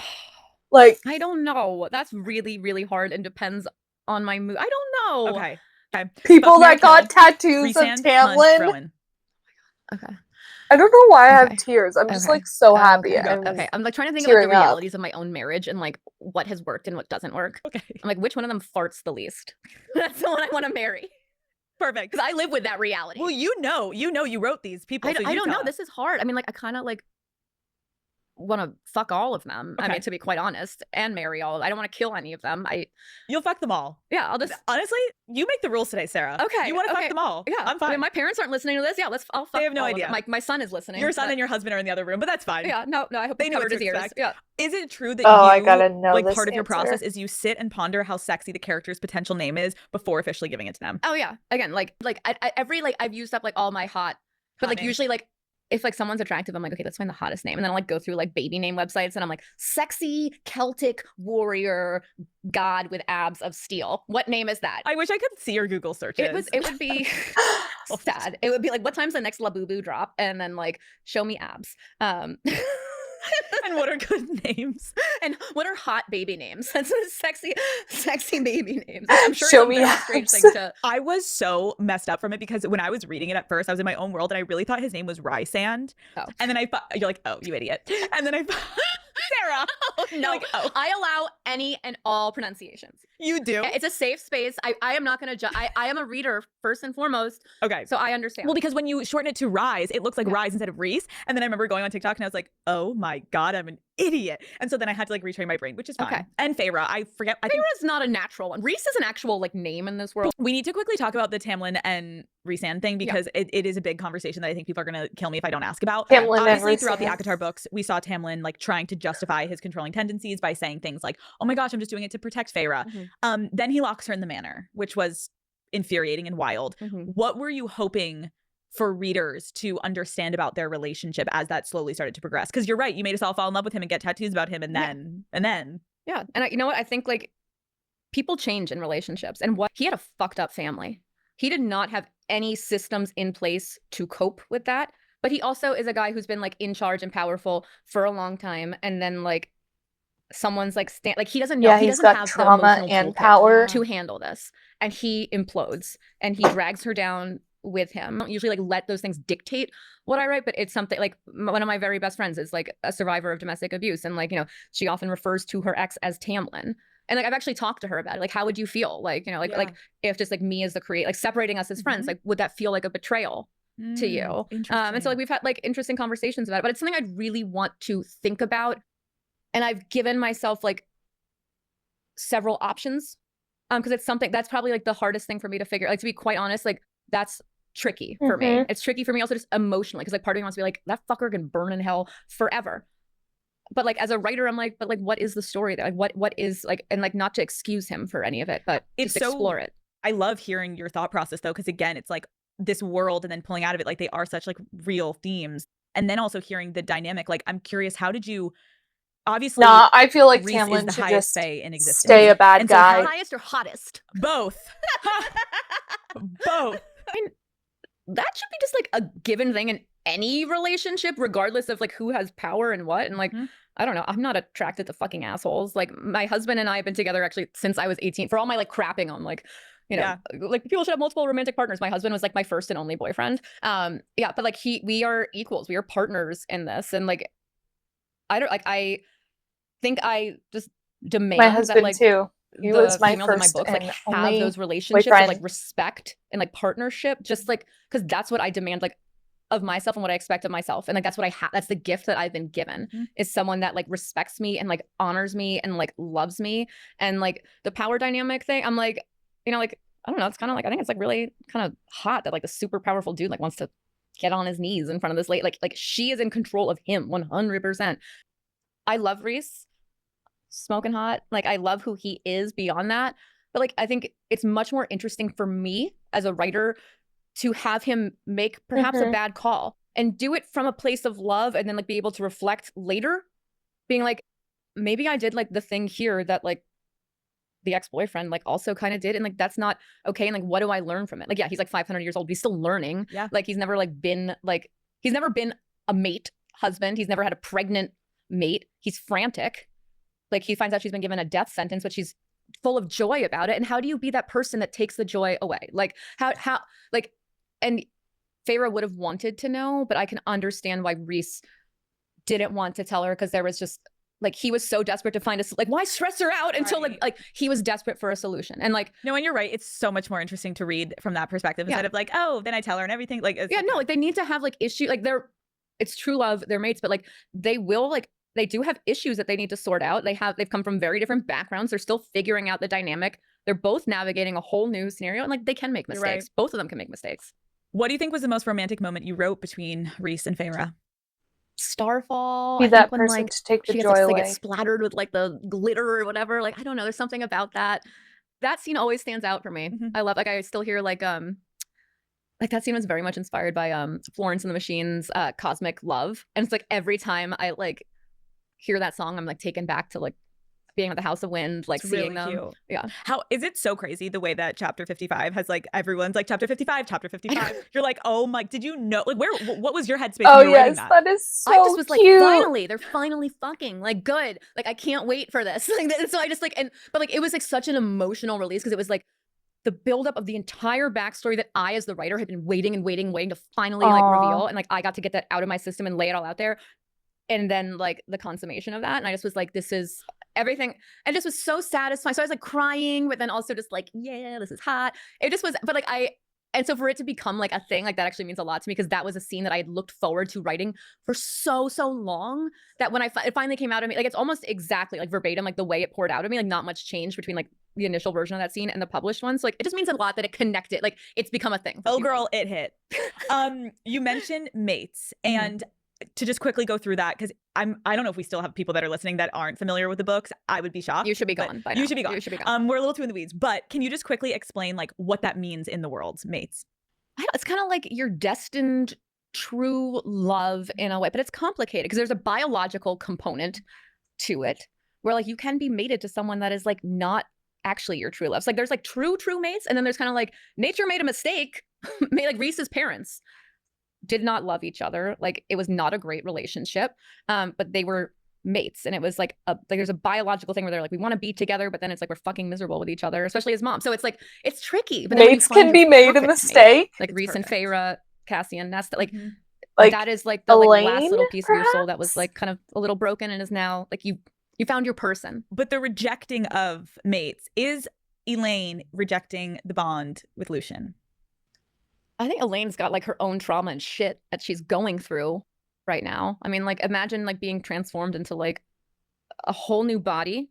Like, I don't know. That's really, really hard and depends on my mood. I don't know. Okay. People that got tattoos of Tamlin. Okay. I don't know why I have tears. I'm just like so happy. Okay. I'm like trying to think of like, the realities of my own marriage and like what has worked and what doesn't work. Okay. I'm like, which one of them farts the least? That's the one I want to marry. Perfect. Because I live with that reality. Well, you wrote these people. I don't know. This is hard. I mean, like, I kind of like want to fuck all of them. Okay. I mean, to be quite honest, and marry all of them. I don't want to kill any of them. You'll fuck them all. Yeah, I'll just honestly, you make the rules today, Sarah. Okay. You want to fuck them all. Yeah, I'm fine. I mean, my parents aren't listening to this. Yeah, I'll fuck. They have no idea. My son is listening. Your son and your husband are in the other room, but that's fine. Yeah, no, I hope they know what to ears. expect. Yeah. Is it true that I gotta know like this part of your answer. process is you sit and ponder how sexy the character's potential name is before officially giving it to them? Oh yeah. Again, like I've used up like all my hot, but like usually like if like someone's attractive, I'm like, okay, let's find the hottest name. And then I'll like go through like baby name websites and I'm like, sexy Celtic warrior god with abs of steel. What name is that? I wish I could see your Google searches. It would be sad. It would be like, what time's the next Labubu drop? And then like, show me abs. And what are good names? And what are hot baby names? That's a sexy baby names. I'm sure Show it's a me very abs. strange thing to. I was so messed up from it because when I was reading it at first, I was in my own world and I really thought his name was Rysand. Oh. And then I thought, you're like, oh, you idiot. And then I thought, Sarah. No, like, oh. I allow any and all pronunciations. You do? It's a safe space. I am not going to judge. I am a reader first and foremost. Okay. So I understand. Well, because when you shorten it to Rise, it looks like Rise instead of Reese. And then I remember going on TikTok and I was like, oh my God, I'm an idiot. And so then I had to like retrain my brain, which is fine. Okay. And Feyre, I forget. I think Feyre is not a natural one. Reese is an actual like name in this world. we need to quickly talk about the Tamlin and Rhysand thing because it is a big conversation that I think people are going to kill me if I don't ask about. Tamlin and Obviously, throughout the Rhysand. ACOTAR books, we saw Tamlin like trying to justify his controlling tendencies by saying things like, oh my gosh, I'm just doing it to protect Feyre. Mhm. Then he locks her in the manor, which was infuriating and wild. Mhm. What were you hoping for readers to understand about their relationship as that slowly started to progress? Because you're right, you made us all fall in love with him and get tattoos about him, and then Yeah, and you know what? I think like people change in relationships, and what he had a fucked up family. He did not have any systems in place to cope with that. But he also is a guy who's been like in charge and powerful for a long time, and then like someone's like like he doesn't know. Yeah, he he's doesn't got have the trauma emotional and toolkit power. to handle this, and he implodes and he drags her down with him. I don't usually like let those things dictate what I write, but it's something like one of my very best friends is like a survivor of domestic abuse, and like, you know, she often refers to her ex as Tamlin. And like I've actually talked to her about it. Like, how would you feel? Like, you know, like if just like me as the creator, like separating us as friends, like would that feel like a betrayal to you? And so like we've had like interesting conversations about it, but it's something I'd really want to think about. And I've given myself like several options. Because it's something that's probably like the hardest thing for me to figure. Like, to be quite honest, like that's tricky for me. It's tricky for me also just emotionally, because like part of me wants to be like, that fucker can burn in hell forever. But like as a writer, I'm like, but like what is the story there? Like what is like, and like not to excuse him for any of it, but it's just explore it. I love hearing your thought process though, because again, it's like this world and then pulling out of it, like they are such like real themes. And then also hearing the dynamic, like I'm curious, how did you obviously Nah, I feel like Rhys Tamlin is the should highest just fae in existence. stay a bad And so guy. Highest or hottest? Both. Both. I mean, that should be just like a given thing in any relationship, regardless of like who has power and what. And like, I don't know, I'm not attracted to fucking assholes. Like my husband and I have been together actually since I was 18. For all my like crapping on like, you know, like people should have multiple romantic partners. My husband was like my first and only boyfriend. Yeah, but like we are equals. We are partners in this. And like, I think I just demand My husband that like too. He the was my females in my first books like and have only those relationships of boyfriend. like respect and like partnership, just like because that's what I demand like of myself and what I expect of myself, and like that's what I have. That's the gift that I've been given is someone that like respects me and like honors me and like loves me. And like the power dynamic thing, I'm like, you know, like I don't know, it's kind of like I think it's like really kind of hot that like the super powerful dude like wants to get on his knees in front of this lady. Like she is in control of him 100%. I love Rhys. Smoking hot. Like I love who he is beyond that. But like I think it's much more interesting for me as a writer to have him make perhaps a bad call and do it from a place of love, and then like be able to reflect later, being like, maybe I did like the thing here that like the ex-boyfriend like also kind of did, and like that's not okay. And like what do I learn from it? Like, yeah, he's like 500 years old, but he's still learning. Yeah. Like he's never been a mate husband. He's never had a pregnant mate. He's frantic. Like he finds out she's been given a death sentence, but she's full of joy about it. And how do you be that person that takes the joy away? Like how like, and Feyre would have wanted to know, but I can understand why Rhys didn't want to tell her, because there was just like he was so desperate to find like why stress her out until like he was desperate for a solution. And like no, and you're right, it's so much more interesting to read from that perspective instead of like, oh, then I tell her and everything. Like no, like they need to have like issue, like it's true love, they're mates, but like they will like they do have issues that they need to sort out. They've come from very different backgrounds. They're still figuring out the dynamic. They're both navigating a whole new scenario, and like they can make mistakes. Both of them can make mistakes. What do you think was the most romantic moment you wrote between Rhys and Feyre? Starfall. Be that person to take the joy away. She gets splattered with like the glitter or whatever. Like I don't know. There's something about that. That scene always stands out for me. I love. Like I still hear like like that scene was very much inspired by Florence and the Machine's Cosmic Love. And it's like every time I like hear that song, I'm like taken back to like being at the House of Wind, like It's seeing really them. cute. Yeah. How is it so crazy the way that chapter 55 has like everyone's like chapter 55, chapter 55. You're like, oh my, did you know like what was your headspace Oh when you were writing yes, that? that is so I just was like, cute. finally, they're finally fucking. Like, good. Like, I can't wait for this. Like, and so I just like, but like, it was like such an emotional release because it was like the buildup of the entire backstory that I, as the writer, had been waiting and waiting, waiting to finally like reveal, and like I got to get that out of my system and lay it all out there, and then like the consummation of that, and I just was like, this is everything, and just was so satisfying. So I was like crying, but then also just like, yeah, this is hot. It just was, but like and so for it to become like a thing, like that actually means a lot to me because that was a scene that I had looked forward to writing for so long that when it finally came out of me, like it's almost exactly like verbatim, like the way it poured out of me, like not much change between like the initial version of that scene and the published one. So like it just means a lot that it connected, like it's become a thing. Oh girl, it hit. You mentioned mates, and to just quickly go through that, because I don't know if we still have people that are listening that aren't familiar with the books. I would be shocked. You should be gone by now. You should be gone. You should be gone. We're a little too in the weeds, but can you just quickly explain like what that means in the world, mates? It's kind of like your destined true love in a way, but it's complicated because there's a biological component to it where like you can be mated to someone that is like not actually your true love. So, like there's like true mates, and then there's kind of like nature made a mistake. Like Reese's parents did not love each other. Like it was not a great relationship, but they were mates, and it was like there's a biological thing where they're like, we want to be together, but then it's like we're fucking miserable with each other, especially his mom. So it's like it's tricky. But mates can be made a mistake. Like Reese and Feyre, Cassian, Nesta, like like that is like the Elaine, like last little piece perhaps? of your soul that was like kind of a little broken and is now like you found your person. But the rejecting of mates, is Elaine rejecting the bond with Lucien? I think Elaine's got like her own trauma and shit that she's going through right now. I mean, like imagine like being transformed into like a whole new body,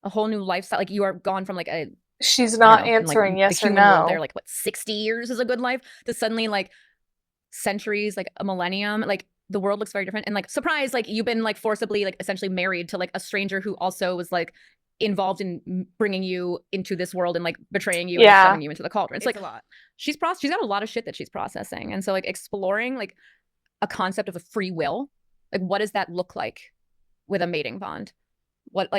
a whole new lifestyle. Like you are gone from like a she's not know, answering like, yes the or human world no. there, like what 60 years is a good life to suddenly like centuries, like a millennium, like the world looks very different. And like surprise, like you've been like forcibly like essentially married to like a stranger who also was like involved in bringing you into this world and like betraying you and shoving you into the cauldron. It's like a lot. She's got a lot of shit that she's processing, and so like exploring like a concept of a free will, like what does that look like with a mating bond? What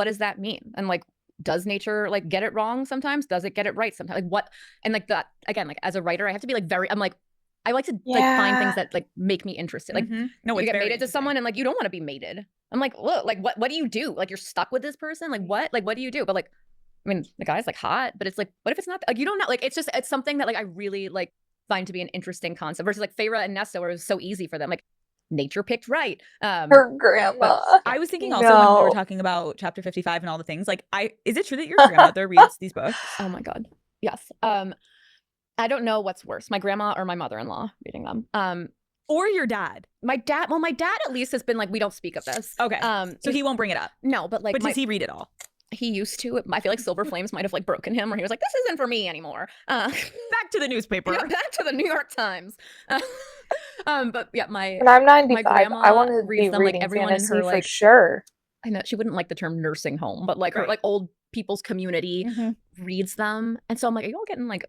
does that mean? And like does nature like get it wrong sometimes? Does it get it right sometimes? Like what? And like that again, like as a writer, I have to be like I'm like I like to like find things that like make me interested. Like no, you get mated to someone and like you don't want to be mated. I'm like, look, like what do you do? Like you're stuck with this person? Like what do you do? But like, I mean, the guy's like hot, but it's like, what if it's not like you don't know? Like it's something that like I really like find to be an interesting concept versus like Feyre and Nesta, where it was so easy for them. Like nature picked right. Her grandma. I was thinking also when we were talking about chapter 55 and all the things, like is it true that your grandmother reads these books? Oh my God. Yes. I don't know what's worse, my grandma or my mother-in-law reading them. Or your dad. My dad at least has been like, we don't speak of this. Okay. So he won't bring it up. No, but like does he read it all? He used to. I feel like Silver Flames might have like broken him, where he was like, "This isn't for me anymore." Back to the newspaper. Yeah, back to the New York Times. But yeah, and I'm 95. my grandma I want to reads be them reading like everyone fantasy in her for like. sure. I know she wouldn't like the term nursing home, but like her like old people's community reads them, and so I'm like, are you all getting like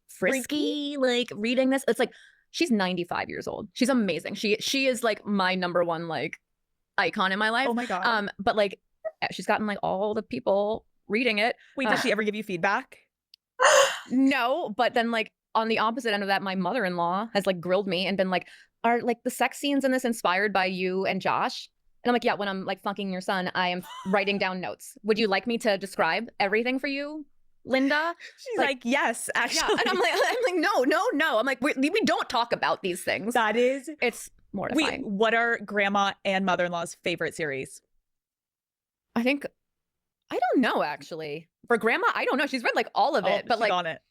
frisky like reading this? It's like she's 95 years old. She's amazing. She is like my number one like icon in my life. Oh my God. But like she's gotten like all the people reading it. Wait, does she ever give you feedback? No, but then like on the opposite end of that, my mother-in-law has like grilled me and been like, are like the sex scenes in this inspired by you and Josh? And I'm like, yeah, when I'm like fucking your son, I am writing down notes. Would you like me to describe everything for you, Linda? She's like yes, actually. Yeah. And I'm like, no. I'm like, we don't talk about these things. It's mortifying. Wait, what are grandma and mother-in-law's favorite series? I don't know, actually. For grandma, I don't know. She's read like all of it, but like on it.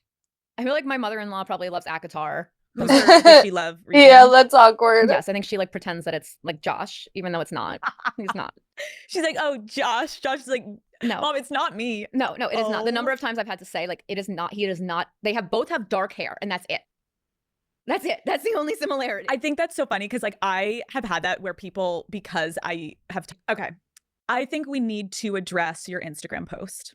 I feel like my mother-in-law probably loves ACOTAR. Does she love reading? Yeah, that's awkward. Yes, I think she like pretends that it's like Josh, even though it's not. He's not. She's like, oh, Josh. Josh is like, no, Mom, it's not me. No, it is not. The number of times I've had to say like it is not. He is not. They both have dark hair, and that's it. That's it. That's the only similarity. I think that's so funny because like I have had that where people, because I have okay. I think we need to address your Instagram post.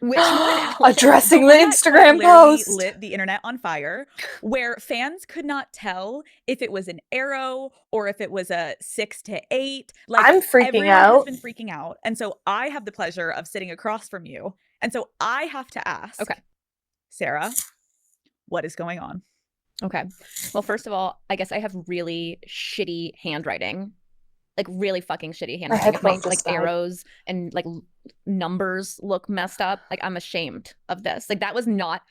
Which one? Addressing the one that Instagram literally post. lit the internet on fire, where fans could not tell if it was an arrow or if it was a 6 to 8. Like, I'm freaking everyone out. has been freaking out. And so I have the pleasure of sitting across from you. And so I have to ask, Okay. Sarah, what is going on? Okay. Well, first of all, I guess I have really shitty handwriting. Like really fucking shitty handwriting. My headphone just died. arrows and like numbers look messed up. Like I'm ashamed of this. Like that was not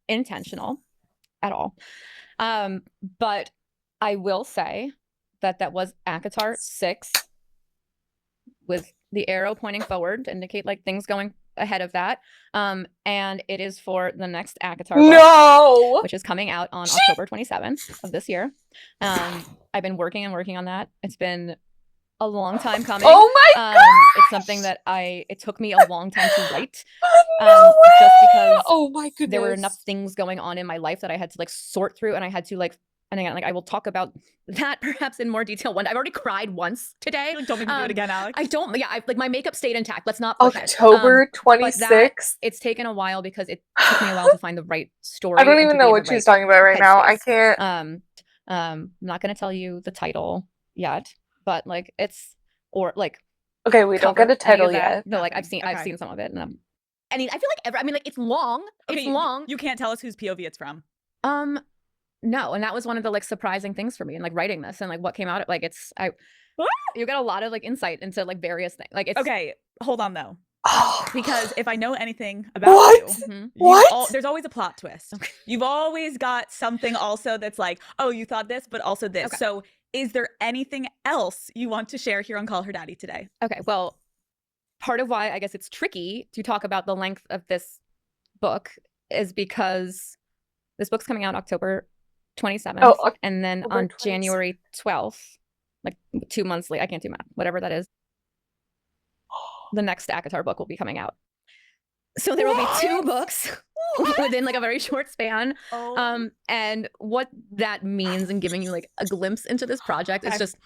intentional at all. But I will say that that was ACOTAR 6 with the arrow pointing forward to indicate like things going ahead of that. And it is for the next ACOTAR book, which is coming out on October 27th of this year. I've been working on that. It's been a long time coming. Oh my god! It's something that it took me a long time to write. No way! Just because oh my goodness. There were enough things going on in my life that I had to like sort through, and I had to like, and again, like I will talk about that perhaps in more detail. I've already cried once today. Like, don't make me do it again, Alex. I don't. Yeah, like my makeup stayed intact. Let's not push October 26th. It's taken a while because it took me a while to find the right story. I don't even know what she's talking about right now. I can't. I'm not gonna tell you the title yet, but like it's okay, we don't get a title yet. No, like I've seen some of it, and I mean, I feel like it's long. Okay, it's long. You can't tell us whose POV it's from. No, and that was one of the like surprising things for me in like writing this and like what came out of like you got a lot of like insight into like various things. Like it's okay. Hold on though. Oh. Because if I know anything about you, there's always a plot twist. Okay. You've always got something also that's like, oh, you thought this, but also this. Okay. So is there anything else you want to share here on Call Her Daddy today? Okay, well, part of why I guess it's tricky to talk about the length of this book is because this book's coming out October 27th, and then on January 12th, like 2 months late, I can't do math, whatever that is, the next ACOTAR book will be coming out. So there will be 2 books within like a very short span. And what that means and giving you like a glimpse into this project is just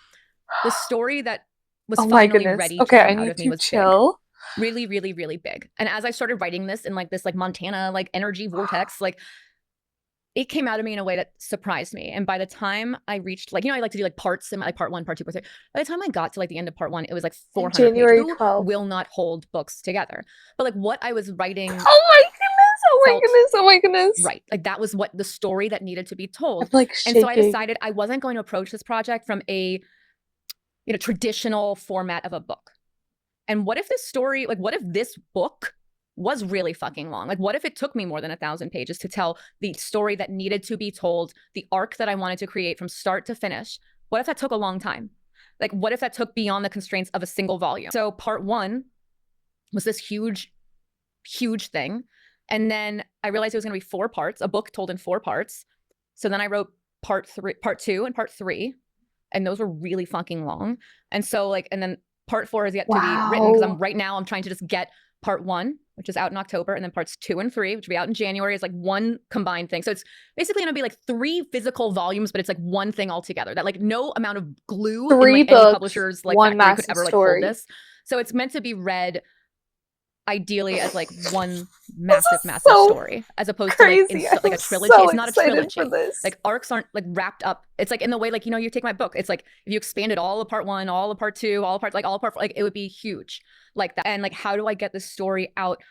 the story that was finally ready to come out of me was chill. Big. Really, really, really big. And as I started writing this in like this like Montana like energy vortex, like it came out of me in a way that surprised me. And by the time I reached like, I like to do like parts and like part 1, part 2, part 3. By the time I got to like the end of part 1, it was like 400 January pages. 12th. Will not hold books together. But like what I was writing. Oh my goodness. Right. Like that was what the story that needed to be told. I'm, like, and so I decided I wasn't going to approach this project from a traditional format of a book. And what if what if this book was really fucking long? Like what if it took me more than 1,000 pages to tell the story that needed to be told, the arc that I wanted to create from start to finish? What if that took a long time? Like what if that took beyond the constraints of a single volume? So part 1 was this huge, huge thing. And then I realized it was going to be 4 parts, a book told in 4 parts. So then I wrote part 2 and part 3, and those were really fucking long. And so and then part 4 is yet to be written because I'm trying to just get part 1, which is out in October, and then parts 2 and 3, which will be out in January, is like one combined thing. So it's basically going to be like 3 physical volumes, but it's like one thing altogether. That like no amount of glue 3 in books, any publisher's like one factory could ever like story. hold this. So it's meant to be read ideally as like one massive story, as opposed to like a trilogy. It's not a trilogy. Like arcs aren't like wrapped up. It's like in the way like you take my book. It's like if you expanded all of part 1, all of part 2, all of part like it would be huge like that. And like how do I get this story out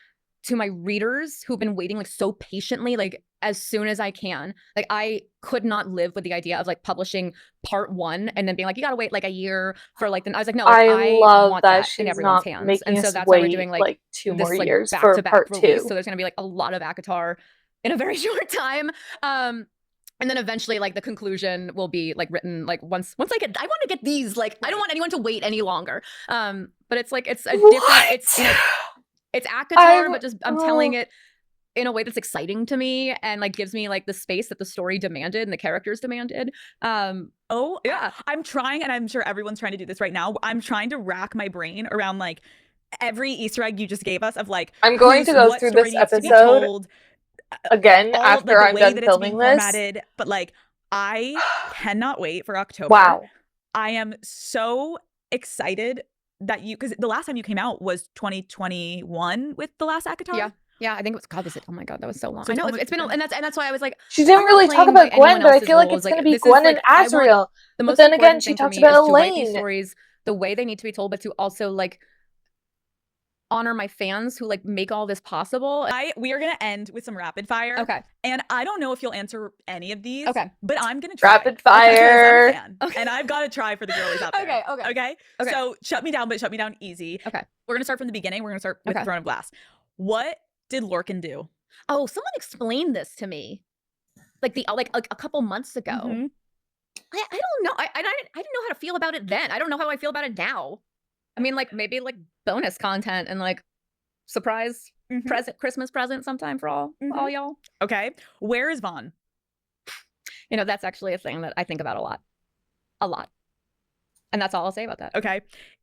to my readers who've been waiting like so patiently, like as soon as I can? Like I could not live with the idea of like publishing part 1 and then being like, you gotta wait like a year for like, then I was like, no, like, I love want that in everyone's hands. And so that's why we're doing like 2 this, more like, years back for to back part release. 2. So there's gonna be like a lot of ACOTAR in a very short time. And then eventually like the conclusion will be like written like once I want to get these, like I don't want anyone to wait any longer. But it's like it's a different it's ACOTAR, but just I'm telling it in a way that's exciting to me and like gives me like the space that the story demanded and the characters demanded. Yeah. I'm trying, and I'm sure everyone's trying to do this right now. I'm trying to rack my brain around like every Easter egg you just gave us of like I'm going to go through this episode again after I'm done filming this. Formatted, but like I cannot wait for October. Wow. I am so excited that you, because the last time you came out was 2021 with the last ACOTAR. Yeah, I think it was, God, oh my God, that was so long. So I it's know almost it's been, and that's why I was like, She didn't I'm not really talk playing by about Gwen, anyone but I else's feel like rules. it's going to be this is Gwen like, and I want, Azriel. the But most then again, important she thing for talks me about is to write these Elaine. stories the way they need to be told, but to also like honor my fans who like make all this possible. We are gonna end with some rapid fire. Okay. And I don't know if you'll answer any of these. Okay. But I'm gonna try. Rapid Because I'm fire. a fan. Okay. And I've got to try for the girlies out there. Okay. So shut me down, but shut me down easy. Okay. We're gonna start from the beginning. We're gonna start with Throne of Glass. What did Lorcan do? Oh, someone explained this to me, like a couple months ago. Mm-hmm. I don't know. I didn't know how to feel about it then. I don't know how I feel about it now. I mean, like maybe like bonus content and like surprise Christmas present sometime for all y'all. Okay. Where is Vaughn? You know, that's actually a thing that I think about a lot. And that's all I'll say about that. Okay.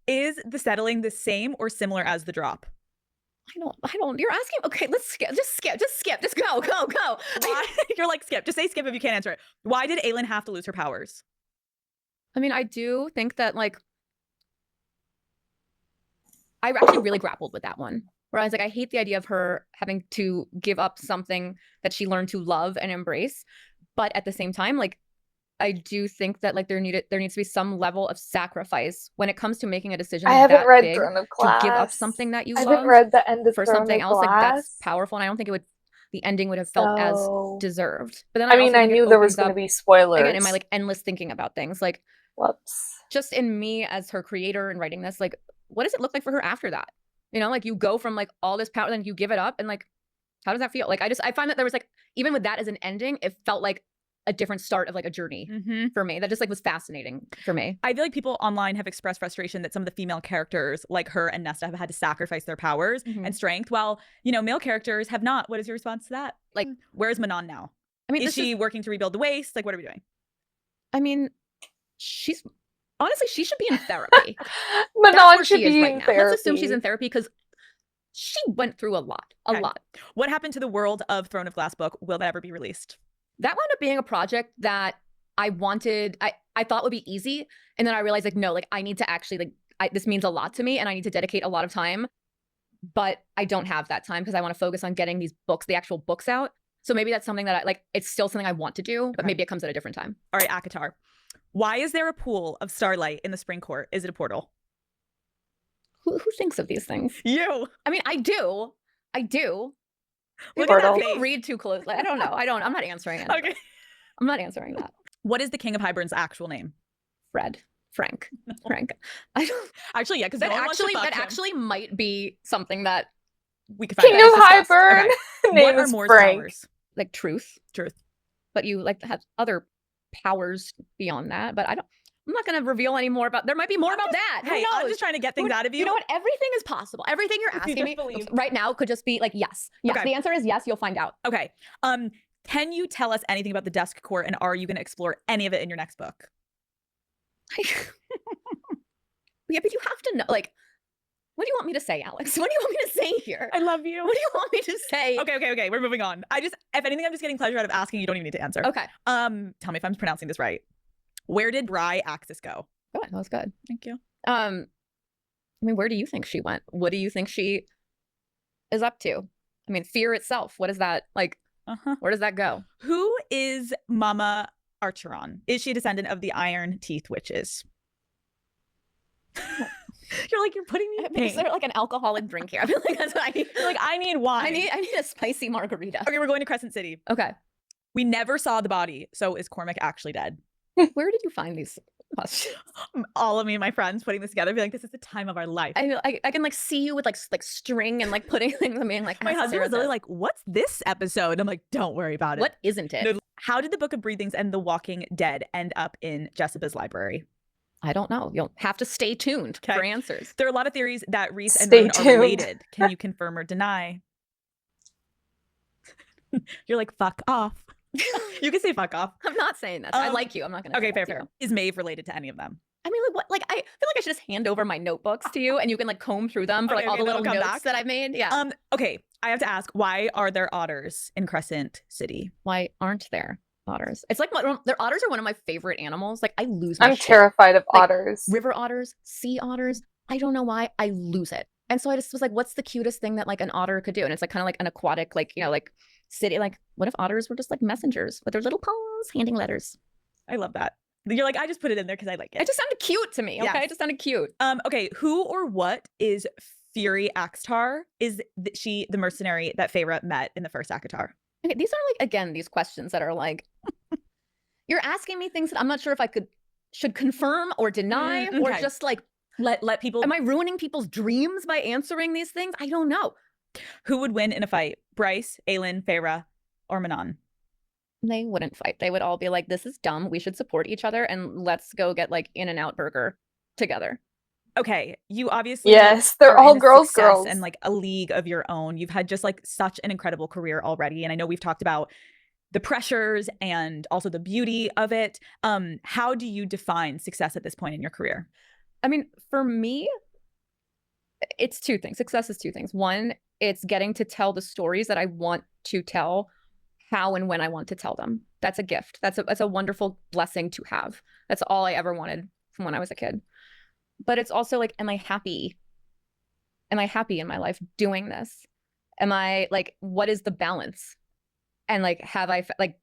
Is the settling the same or similar as the drop? I don't, you're asking, okay, let's skip, just go. Why? You're like, skip, just say skip if you can't answer it. Why did Aelin have to lose her powers? I mean, I do think that like, I actually really grappled with that one. Where I was like, I hate the idea of her having to give up something that she learned to love and embrace. But at the same time, like, I do think that like there needs to be some level of sacrifice when it comes to making a decision. I haven't read big Throne of Glass. To give up something that you I love. haven't read the end of for Throne something of else. Glass. Like that's powerful, and I don't think the ending would have felt as deserved. But then I mean, I knew there was going to be spoilers. Again, in my like endless thinking about things, like whoops. Just in me as her creator and writing this, like, what does it look like for her after that? You know, like you go from like all this power, then you give it up, and like, how does that feel? Like, I find that there was like, even with that as an ending, it felt like a different start of like a journey for me. That just like was fascinating for me. I feel like people online have expressed frustration that some of the female characters like her and Nesta have had to sacrifice their powers and strength, while, you know, male characters have not. What is your response to that? Like, where's Manon now? I mean, is she working to rebuild the waste? Like, what are we doing? I mean, honestly, she should be in therapy. Manon should be in therapy. Let's assume she's in therapy because she went through a lot. What happened to the world of Throne of Glass book? Will that ever be released? That wound up being a project that I thought would be easy. And then I realized like, no, like I need to actually this means a lot to me and I need to dedicate a lot of time, but I don't have that time because I want to focus on getting these books, the actual books out. So maybe that's something that it's still something I want to do, but maybe it comes at a different time. All right, ACOTAR. Why is there a pool of starlight in the Spring Court? Is it a portal? Who thinks of these things? You. I mean, I do. Look at that face. Read too closely. I don't know. I'm not answering it. Okay. I'm not answering that. What is the King of Hybern's actual name? Frank. I don't actually, yeah, because that actually might be something that we could find. King of Hybern. Okay. Name is Frank. Powers? Like truth. But you like have other powers beyond that. But I'm not going to reveal any more about. There might be more about that. Hey, I'm just trying to get things out of you. You know what? Everything is possible. Everything you're asking me right now could just be like yes. Yes. Okay. The answer is yes. You'll find out. Okay. Can you tell us anything about the Dusk Court, and are you going to explore any of it in your next book? Yeah, but you have to know. Like, what do you want me to say, Alex? What do you want me to say here? I love you. What do you want me to say? Okay. We're moving on. If anything, I'm just getting pleasure out of asking. You don't even need to answer. Okay. Tell me if I'm pronouncing this right. Where did Bry Axis go? Good. That was good. Thank you. I mean, where do you think she went? What do you think she is up to? I mean, fear itself. What is that like? Where does that go? Who is Mama Archeron? Is she a descendant of the Iron Teeth Witches? You're putting me in pain. Is there like an alcoholic drink here? I feel like that's what I need. I need wine. I need a spicy margarita. Okay, we're going to Crescent City. Okay. We never saw the body. So is Cormac actually dead? Where did you find these questions? All of me and my friends putting this together, be like, this is the time of our life. I can like see you with like string and like putting things. I mean, like my husband was literally like, "What's this episode?" I'm like, "Don't worry about it." What isn't it? No, how did the Book of Breathings and The Walking Dead end up in Jessica's library? I don't know. You'll have to stay tuned for answers. There are a lot of theories that Rhys and Moon are related. Can you confirm or deny? You're like, fuck off. You can say fuck off. I'm not saying that. I like you. I'm not gonna. Okay, fair. Is Maeve related to any of them? I mean, like what? Like I feel like I should just hand over my notebooks to you, and you can like comb through them for like all the little notes that I've made. Yeah. Okay. I have to ask, why are there otters in Crescent City? Why aren't there otters? It's like their otters are one of my favorite animals. Like I lose. I'm terrified of otters. River otters, sea otters. I don't know why I lose it. And so I just was like, what's the cutest thing that like an otter could do? And it's like kind of like an aquatic, like, like city. Like, what if otters were just like messengers with their little paws handing letters? I love that. You're like, I just put it in there because I like it. It just sounded cute to me. Okay. Yes. It just sounded cute. Okay. Who or what is Fury Axtar? Is she the mercenary that Feyre met in the first ACOTAR? Okay, these are like, again, these questions that are like, you're asking me things that I'm not sure if I should confirm or deny, or okay. just like, let people. Am I ruining people's dreams by answering these things? I don't know. Who would win in a fight? Bryce, Aelin, Feyre, or Manon? They wouldn't fight. They would all be like, this is dumb. We should support each other and let's go get like In-N-Out burger together. Okay, you obviously yes, they're all girls and like a league of your own. You've had just like such an incredible career already, and I know we've talked about the pressures and also the beauty of it. How do you define success at this point in your career? I mean, for me, it's two things. Success is two things. One, it's getting to tell the stories that I want to tell, how and when I want to tell them. That's a gift. That's a wonderful blessing to have. That's all I ever wanted from when I was a kid. But it's also like, am I happy? Am I happy in my life doing this? Am I like, what is the balance? And like,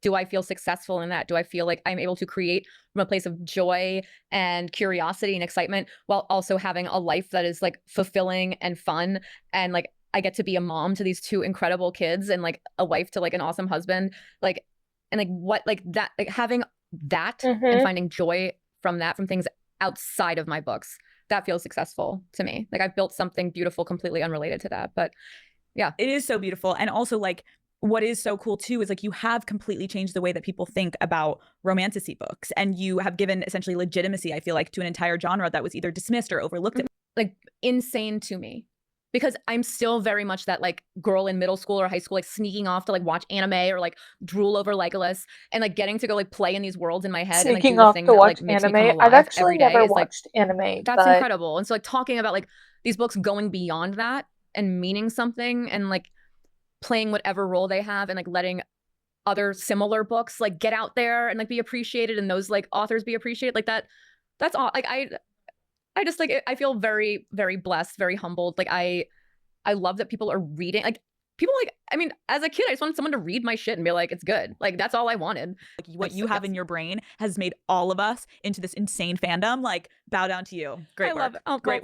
do I feel successful in that? Do I feel like I'm able to create from a place of joy and curiosity and excitement while also having a life that is like fulfilling and fun? And like, I get to be a mom to these two incredible kids and like a wife to like an awesome husband. Like, and like what, like that, like having that and finding joy from that, from things outside of my books, that feels successful to me. Like I've built something beautiful, completely unrelated to that. But yeah, it is so beautiful. And also like, what is so cool too is like you have completely changed the way that people think about romantasy books, and you have given essentially legitimacy, I feel like, to an entire genre that was either dismissed or overlooked. Like insane to me, because I'm still very much that like girl in middle school or high school, like sneaking off to like watch anime or like drool over Legolas and like getting to go like play in these worlds in my head sneaking and like do the off thing to that watch like makes me come anime. alive I've actually every day. never Is, like, watched anime. that's but... incredible. And so like talking about like these books going beyond that and meaning something and like playing whatever role they have and like letting other similar books like get out there and like be appreciated and those like authors be appreciated, like that's all. Like I just like, I feel very, very blessed, very humbled. Like I love that people are reading, like people like, I mean, as a kid, I just wanted someone to read my shit and be like, it's good. Like that's all I wanted. Like what you have in your brain has made all of us into this insane fandom. Like bow down to you. Great work. Love it. Oh, great work.